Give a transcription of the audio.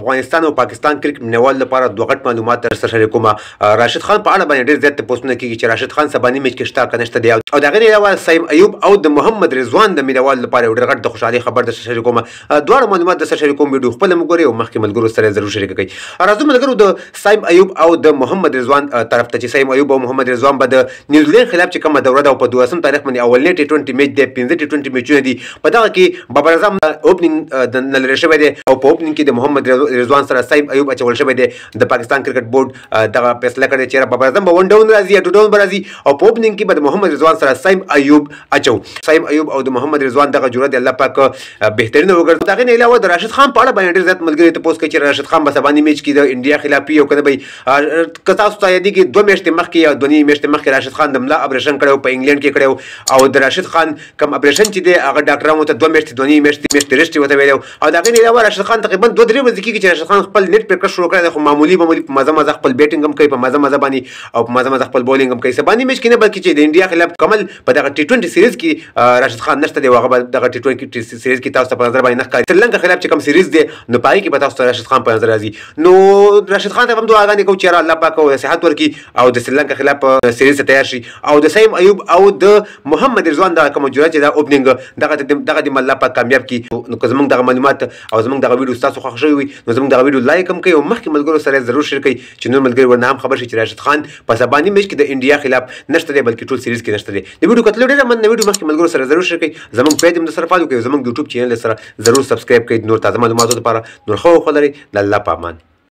افغانستان او پاکستان کرکټ مینوال لپاره دوه غټ معلومات در سره شریکوم. راشد خان په اړه باندې ډېر زیات تپوسونه کېږي چې راشد خان سباني میچ کې شته که نشته دی، او د هغې نه علاوه سیم ایوب او د محمد رضوان د مینوال لپاره یو ډېر غټ د خوشحالۍ خبر در سره شریکوم. دواړه معلومات در سره شریکوم، ویډیو خپله مو ګورئ او مخکې ملګرو سره ضرور شریکه کړئ. راځو ملګرو د سیم ایوب او د محمد رضوان طرف ته چې سیم ایوب او محمد رضوان به د نیوزیلینډ خلاف چې کومه دوره ده او په 12 تاریخ باندې اولنی ټي 20 میچ دی، 15 ټي 20 میچونه دي، په دغه کې بابر اعظم اوپننګ نه لري شوی دی او په اوپننګ کې د محمد رضوان سره سیم ایوب اچول شوی دی. د پاکستان کرکټ بورډ دغه فیصله کړې چې بابر اعظم به ون ډاون راځي یا ټو ډاون به راځي او په اوپننګ کې به د محمد رضوان سره سیم ایوب اچو. سیم ایوب او د محمد رضوان دغه جرأت الله پاک بهترینه وګرځي. دغه نه علاوه د راشد خان په اړه باندې ډېر زیات ملګري تپوس کوي چې راشد خان به سباني میچ کې د انډیا خلاف یو کنه به که تاسو ته یادېږي 2 میاشتې مخکې یا 2 میاشتې مخکې راشد خان د ملا اپریشن کړی په انګلینډ کې کړی او د راشد خان کوم اپریشن چې دی هغه ډاکټرانو ته 2 میاشتې 2 میاشتې ریسټ ورته ویلی او د هغې نه علاوه راشد خان تقریبا 2-3 ورځې کېږي چې راشد خان خپل نیټ پریکټ شروع کړی دی، خو معمولي په مزه مزه خپل بیټینګ هم کوي، په مزه مزه باندې او په مزه مزه خپل بولینګ هم کوي. سباني میچ کې نه بلکې چې د انډیا خلاف کمل په دغه ټي 20 سیریز کې راشد خان نشته دی او هغه به دغه ټي 20 سیریز کې تاسو ته په نظر باندې نه ښکاري. سریلانکا خلاف چې کوم سیریز دی نو په هغې کې به تاسو ته راشد خان په نظر راځي. نو راشد خان ته هم دعاګانې کوو چې الله پاک او صحت ورکړي او د سریلانکا خلاف سیریز ته تیار شي او د سیم ایوب او د محمد رضوان دغه کومه جرأت چې دا اوپننګ دغه د الله پاک کامیاب کړي. نو که زموږ دغه معلومات او زموږ دغه ویډیو ستاسو خوښ شوی وي نو زموږ دغه ویډیو لایک هم کړئ او مخکې ملګرو سره ضرور شیر کړئ چې نور ملګري ورنه هم خبر شي چې راشد خان په سباني میچ کې د انډیا خلاف نشته دی بلکې ټول سیریز کې نشته دی. د ویډیو کتلو ډېره مننه. ویډیو مخکې ملګرو سره ضرور شیر کړئ، زموږ پیج هم درسره فالو کړئ، زموږ یوټیوب چینل سره ضرور سبسکرایب کړئ. نور تازه معلوماتو لپاره نور ښه وخت ولرئ. د الله په امان.